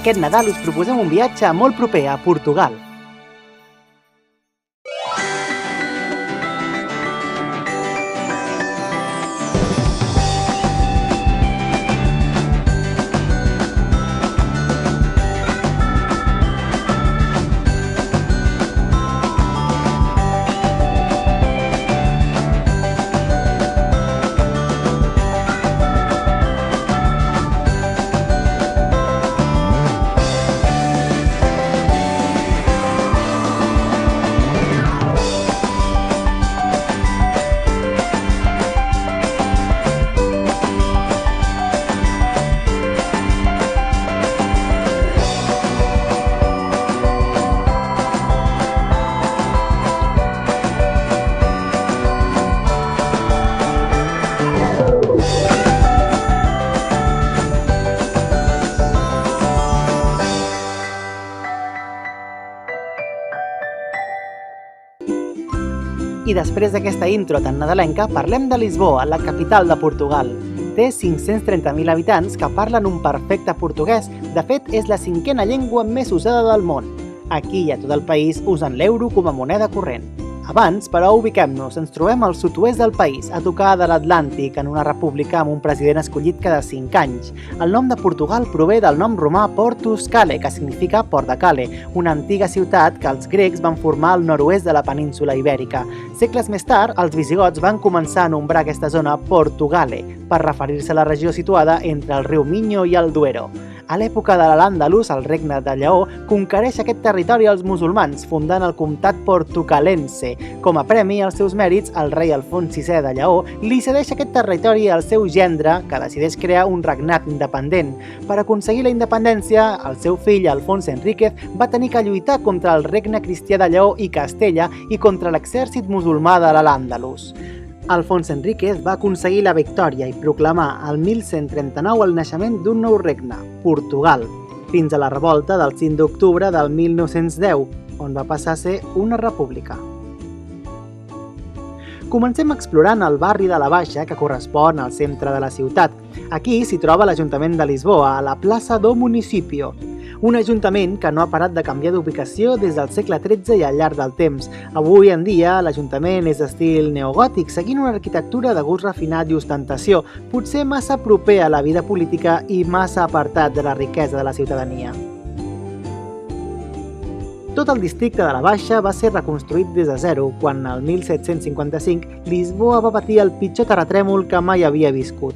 Aquest Nadal us proposem un viatge molt proper a Portugal. I després d'aquesta intro tan nadalenca, parlem de Lisboa, la capital de Portugal. Té 530.000 habitants que parlen un perfecte portuguès. De fet, és la 5a llengua més usada del món. Aquí i a tot el país usen l'euro com a moneda corrent. Abans, però, ubiquem-nos. Ens trobem al sud-oest del país, a tocar de l'Atlàntic, en una república amb un president escollit cada 5 anys. El nom de Portugal prové del nom romà Portus Cale, que significa Port de Cale, una antiga ciutat que els grecs van formar al nord-oest de la península ibèrica. Segles més tard, els visigots van començar a nombrar aquesta zona Portugale, per referir-se a la regió situada entre el riu Minho i el Duero. A l'època de l'Al-Àndalus, el regne de Lleó conquereix aquest territori als musulmans, fundant el comtat portucalense. Com a premi als seus mèrits, el rei Alfons VI de Lleó li cedeix aquest territori al seu gendre, que decideix crear un regnat independent. Per aconseguir la independència, el seu fill, Alfons Enríquez, va tenir que lluitar contra el regne cristià de Lleó i Castella i contra l'exèrcit musulmà de l'Al-Àndalus. Alfons Enríquez va aconseguir la victòria i proclamar el 1139 el naixement d'un nou regne, Portugal, fins a la revolta del 5 d'octubre del 1910, on va passar a ser una república. Comencem explorant el barri de la Baixa, que correspon al centre de la ciutat. Aquí s'hi troba l'Ajuntament de Lisboa, a la plaça do Municipio. Un ajuntament que no ha parat de canviar d'ubicació des del segle XIII i al llarg del temps. Avui en dia, l'Ajuntament és d'estil neogòtic, seguint una arquitectura de gust refinat i ostentació, potser massa proper a la vida política i massa apartat de la riquesa de la ciutadania. Tot el districte de la Baixa va ser reconstruït des de zero, quan el 1755 Lisboa va patir el pitjor terratrèmol que mai havia viscut.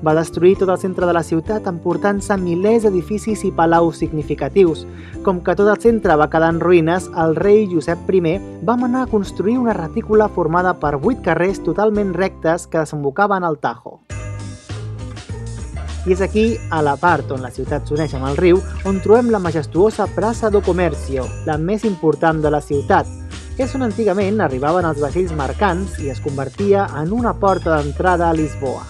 Va destruir tot el centre de la ciutat, emportant-se milers d'edificis i palaus significatius. Com que tot el centre va quedar en ruïnes, el rei Josep I va manar a construir una retícula formada per 8 carrers totalment rectes que desembocaven al Tajo. I és aquí, a la part on la ciutat s'uneix amb el riu, on trobem la majestuosa Praça do Comércio, la més important de la ciutat. És on antigament arribaven els vaixells mercants i es convertia en una porta d'entrada a Lisboa.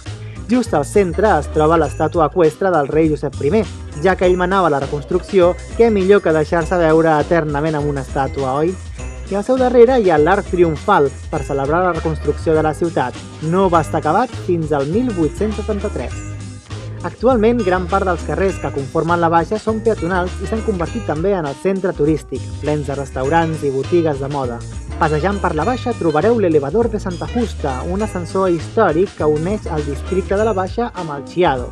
Just al centre es troba l'estàtua eqüestre del rei Josep I. Ja que ell manava la reconstrucció, què millor que deixar-se veure eternament amb una estàtua, oi? I al seu darrere hi ha l'arc triomfal per celebrar la reconstrucció de la ciutat. No va estar acabat fins al 1873. Actualment, gran part dels carrers que conformen la Baixa són peatonals i s'han convertit també en el centre turístic, plens de restaurants i botigues de moda. Passejant per la Baixa trobareu l'Elevador de Santa Justa, un ascensor històric que uneix el districte de la Baixa amb el Chiado.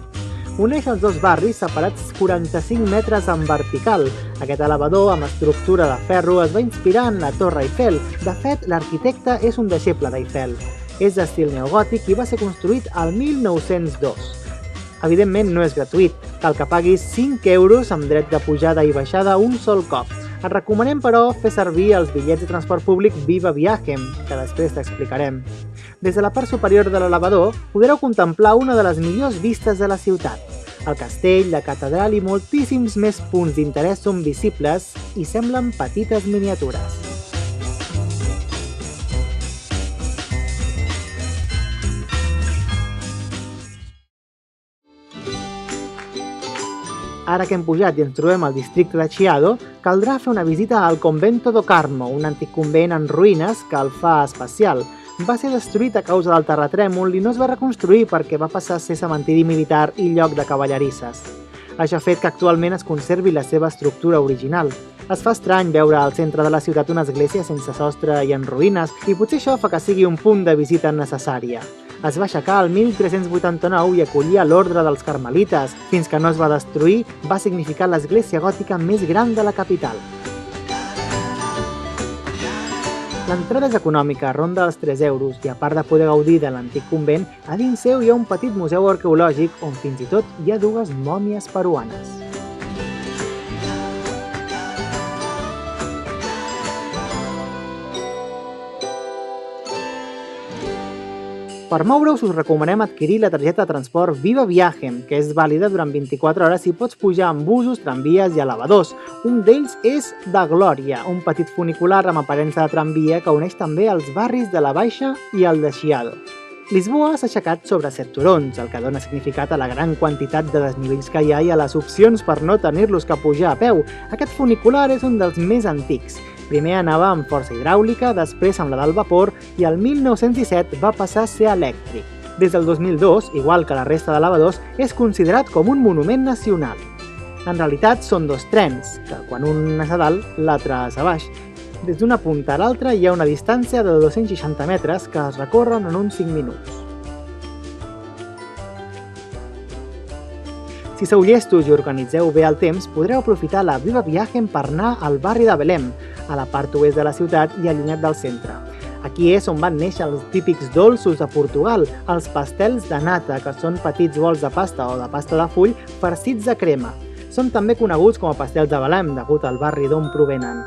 Uneix els dos barris separats 45 metres en vertical. Aquest elevador, amb estructura de ferro, es va inspirar en la Torre Eiffel. De fet, l'arquitecte és un deixeble d'Eiffel. És d'estil neogòtic i va ser construït al 1902. Evidentment no és gratuït, cal que paguis 5 euros amb dret de pujada i baixada un sol cop. Et recomanem, però, fer servir els bitllets de transport públic Viva Viajem, que després t'explicarem. Des de la part superior de l'elevador podreu contemplar una de les millors vistes de la ciutat. El castell, la catedral i moltíssims més punts d'interès són visibles i semblen petites miniatures. Ara que hem pujat i ens trobem al districte de Chiado, caldrà fer una visita al Convento do Carmo, un antic convent en ruïnes que el fa especial. Va ser destruït a causa del terratrèmol i no es va reconstruir perquè va passar a ser cementiri militar i lloc de cavallerisses. Això ha fet que actualment es conservi la seva estructura original. Es fa estrany veure al centre de la ciutat una església sense sostre i en ruïnes, i potser això fa que sigui un punt de visita necessària. Es va aixecar el 1389 i acollia l'ordre dels carmelites. Fins que no es va destruir, va significar l'església gòtica més gran de la capital. L'entrada és econòmica, ronda els 3 euros, i a part de poder gaudir de l'antic convent, a dins seu hi ha un petit museu arqueològic on fins i tot hi ha 2 mòmies peruanes. Per moure-us us recomanem adquirir la targeta de transport Viva Viajem, que és vàlida durant 24 hores i pots pujar amb busos, tramvies i elevadors. Un d'ells és Da Glòria, un petit funicular amb aparença de tramvia que uneix també els barris de la Baixa i el de Chiado. Lisboa s'ha aixecat sobre 7 turons, el que dona significat a la gran quantitat de desnivells que hi ha i a les opcions per no tenir-los que pujar a peu. Aquest funicular és un dels més antics. Primer anava amb força hidràulica, després amb la del vapor i el 1917 va passar a ser elèctric. Des del 2002, igual que la resta d'elevadors, és considerat com un monument nacional. En realitat són 2 trens, que quan un és a dalt, l'altre és a baix. Des d'una punta a l'altra hi ha una distància de 260 metres que es recorren en uns 5 minuts. Si sou llestos i organitzeu bé el temps, podreu aprofitar la Viva Viajem per anar al barri de Belém, a la part oest de la ciutat i allunyat del centre. Aquí és on van néixer els típics dolços de Portugal, els pastels de nata, que són petits bols de pasta o de pasta de full farcits de crema. Són també coneguts com a pastels de Belém, degut al barri d'on provenen.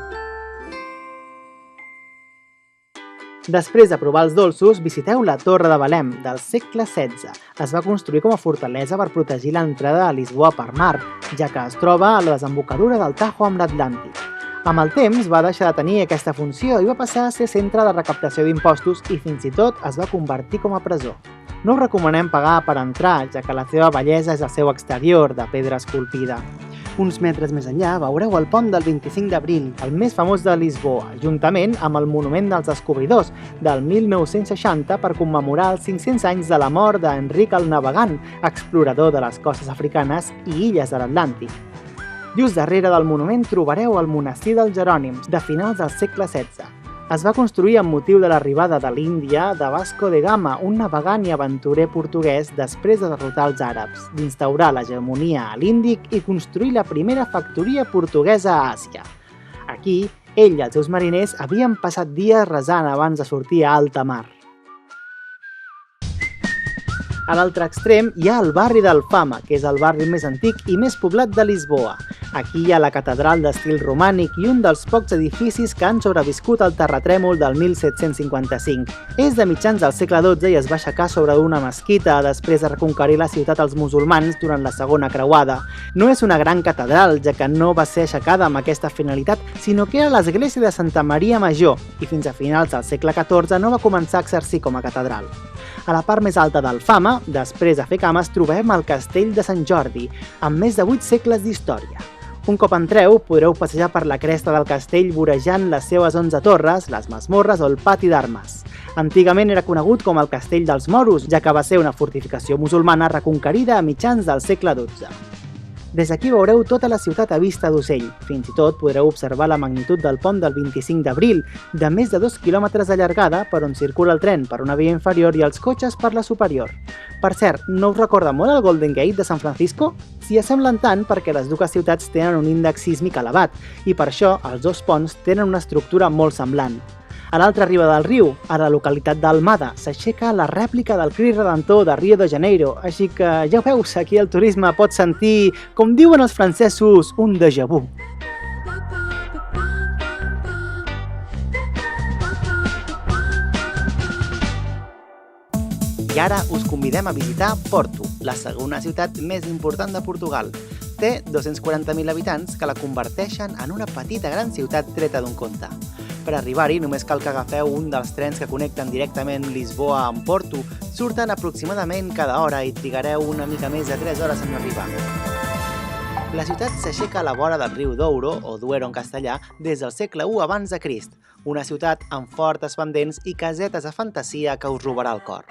Després de provar els dolços, visiteu la Torre de Belém, del segle XVI. Es va construir com a fortalesa per protegir l'entrada a Lisboa per mar, ja que es troba a la desembocadura del Tajo amb l'Atlàntic. Amb el temps va deixar de tenir aquesta funció i va passar a ser centre de recaptació d'impostos i fins i tot es va convertir com a presó. No us recomanem pagar per entrar, ja que la seva bellesa és el seu exterior, de pedra esculpida. Uns metres més enllà veureu el pont del 25 d'abril, el més famós de Lisboa, juntament amb el Monument dels Descobridors, del 1960 per commemorar els 500 anys de la mort d'Enric el Navegant, explorador de les costes africanes i illes de l'Atlàntic. Just darrere del monument trobareu el monestir dels Jerònims, de finals del segle XVI. Es va construir amb motiu de l'arribada de l'Índia de Vasco de Gama, un navegant i aventurer portuguès després de derrotar els àrabs, d'instaurar l'hegemonia a l'Índic i construir la primera factoria portuguesa a Àsia. Aquí, ell i els seus mariners havien passat dies resant abans de sortir a alta mar. A l'altre extrem hi ha el barri d'Alfama, que és el barri més antic i més poblat de Lisboa. Aquí hi ha la catedral d'estil romànic i un dels pocs edificis que han sobreviscut al terratrèmol del 1755. És de mitjans del segle XII i es va aixecar sobre una mesquita després de reconquerir la ciutat als musulmans durant la Segona Creuada. No és una gran catedral, ja que no va ser aixecada amb aquesta finalitat, sinó que era l'església de Santa Maria Major i fins a finals del segle XIV no va començar a exercir com a catedral. A la part més alta d'Alfama, després de fer cames, trobem el castell de Sant Jordi, amb més de 8 segles d'història. Un cop entreu, podreu passejar per la cresta del castell vorejant les seves 11 torres, les masmorres o el pati d'armes. Antigament era conegut com el Castell dels Moros, ja que va ser una fortificació musulmana reconquerida a mitjans del segle XII. Des d'aquí veureu tota la ciutat a vista d'ocell. Fins i tot podreu observar la magnitud del pont del 25 d'abril, de més de 2 quilòmetres de llargada, per on circula el tren per una via inferior i els cotxes per la superior. Per cert, no us recorda molt el Golden Gate de San Francisco? S'hi assemblen tant perquè les dues ciutats tenen un índex sísmic elevat i per això els dos ponts tenen una estructura molt semblant. A l'altra riba del riu, a la localitat d'Almada, s'aixeca la rèplica del Crist Redentor de Rio de Janeiro, així que ja ho veus, aquí el turisme pot sentir, com diuen els francesos, un déjà vu. I ara us convidem a visitar Porto, la segona ciutat més important de Portugal. Té 240.000 habitants que la converteixen en una petita gran ciutat treta d'un conte. Per arribar-hi només cal que agafeu un dels trens que connecten directament Lisboa amb Porto. Surten aproximadament cada hora i trigareu una mica més de 3 hores en arribar. La ciutat s'aixeca a la vora del riu Douro, o Duero en castellà, des del segle I abans de Crist. Una ciutat amb fortes pendents i casetes de fantasia que us robarà el cor.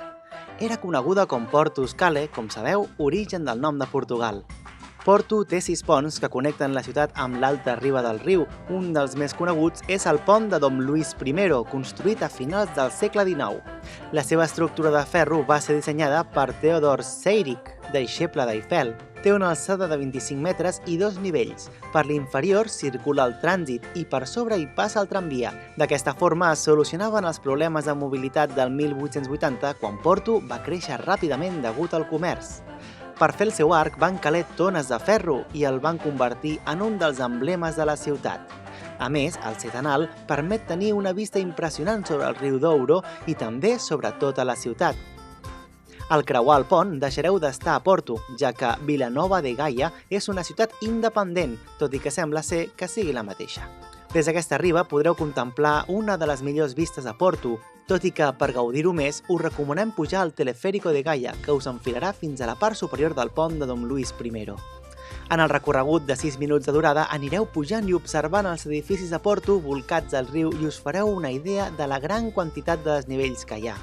Era coneguda com Porto Euskal, com sabeu, origen del nom de Portugal. Porto té 6 ponts que connecten la ciutat amb l'alta riba del riu. Un dels més coneguts és el pont de Dom Luís I, construït a finals del segle XIX. La seva estructura de ferro va ser dissenyada per Theodor Seyrig, deixeble d'Eiffel. Té una alçada de 25 metres i 2 nivells. Per l'inferior circula el trànsit i per sobre hi passa el tramvia. D'aquesta forma es solucionaven els problemes de mobilitat del 1880, quan Porto va créixer ràpidament degut al comerç. Per fer el seu arc van caler tones de ferro i el van convertir en un dels emblemes de la ciutat. A més, el setanal permet tenir una vista impressionant sobre el riu Douro i també sobre tota la ciutat. Al creuar el pont deixareu d'estar a Porto, ja que Vilanova de Gaia és una ciutat independent, tot i que sembla ser que sigui la mateixa. Des d'aquesta riba podreu contemplar una de les millors vistes a Porto, tot i que, per gaudir-ho més, us recomanem pujar al Teleférico de Gaia, que us enfilarà fins a la part superior del pont de Dom Luís I. En el recorregut de 6 minuts de durada anireu pujant i observant els edificis de Porto volcats al riu i us fareu una idea de la gran quantitat de desnivells que hi ha.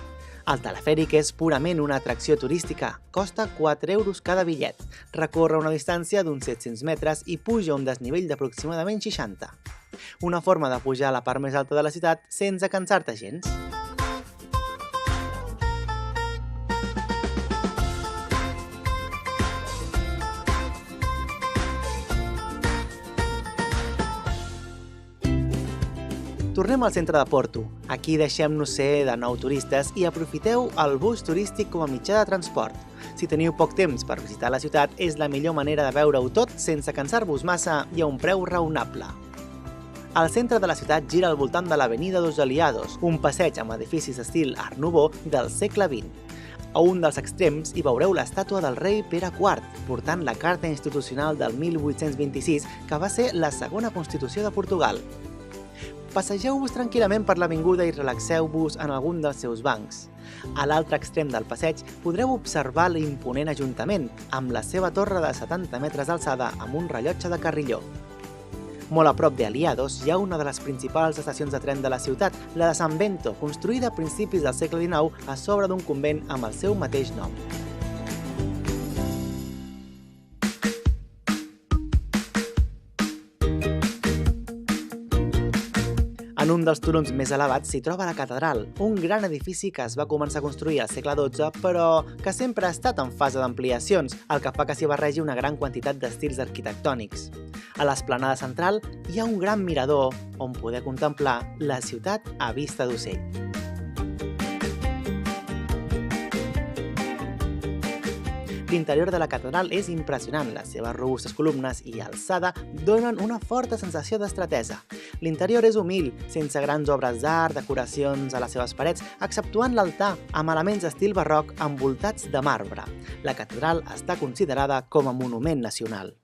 El telefèric és purament una atracció turística. Costa 4 euros cada bitllet. Recorre una distància d'uns 700 metres i puja un desnivell d'aproximadament 60. Una forma de pujar a la part més alta de la ciutat sense cansar-te gens. Tornem al centre de Porto. Aquí deixem-nos ser de nou turistes i aprofiteu el bus turístic com a mitjà de transport. Si teniu poc temps per visitar la ciutat, és la millor manera de veure-ho tot sense cansar-vos massa i a un preu raonable. El centre de la ciutat gira al voltant de l'Avenida dos Aliados, un passeig amb edificis d'estil Art Nouveau del segle XX. A un dels extrems hi veureu l'estàtua del rei Pere IV, portant la Carta Institucional del 1826, que va ser la segona Constitució de Portugal. Passegeu-vos tranquil·lament per l'avinguda i relaxeu-vos en algun dels seus bancs. A l'altre extrem del passeig podreu observar l'imponent Ajuntament, amb la seva torre de 70 metres d'alçada amb un rellotge de carrilló. Molt a prop de Aliados hi ha una de les principals estacions de tren de la ciutat, la de San Bento, construïda a principis del segle XIX a sobre d'un convent amb el seu mateix nom. En un dels turons més elevats s'hi troba la catedral, un gran edifici que es va començar a construir al segle XII, però que sempre ha estat en fase d'ampliacions, el que fa que s'hi barregi una gran quantitat d'estils arquitectònics. A l'esplanada central hi ha un gran mirador on poder contemplar la ciutat a vista d'ocell. L'interior de la catedral és impressionant, les seves robustes columnes i alçada donen una forta sensació d'estratesa. L'interior és humil, sense grans obres d'art, decoracions a les seves parets, exceptuant l'altar, amb elements d'estil barroc envoltats de marbre. La catedral està considerada com a monument nacional.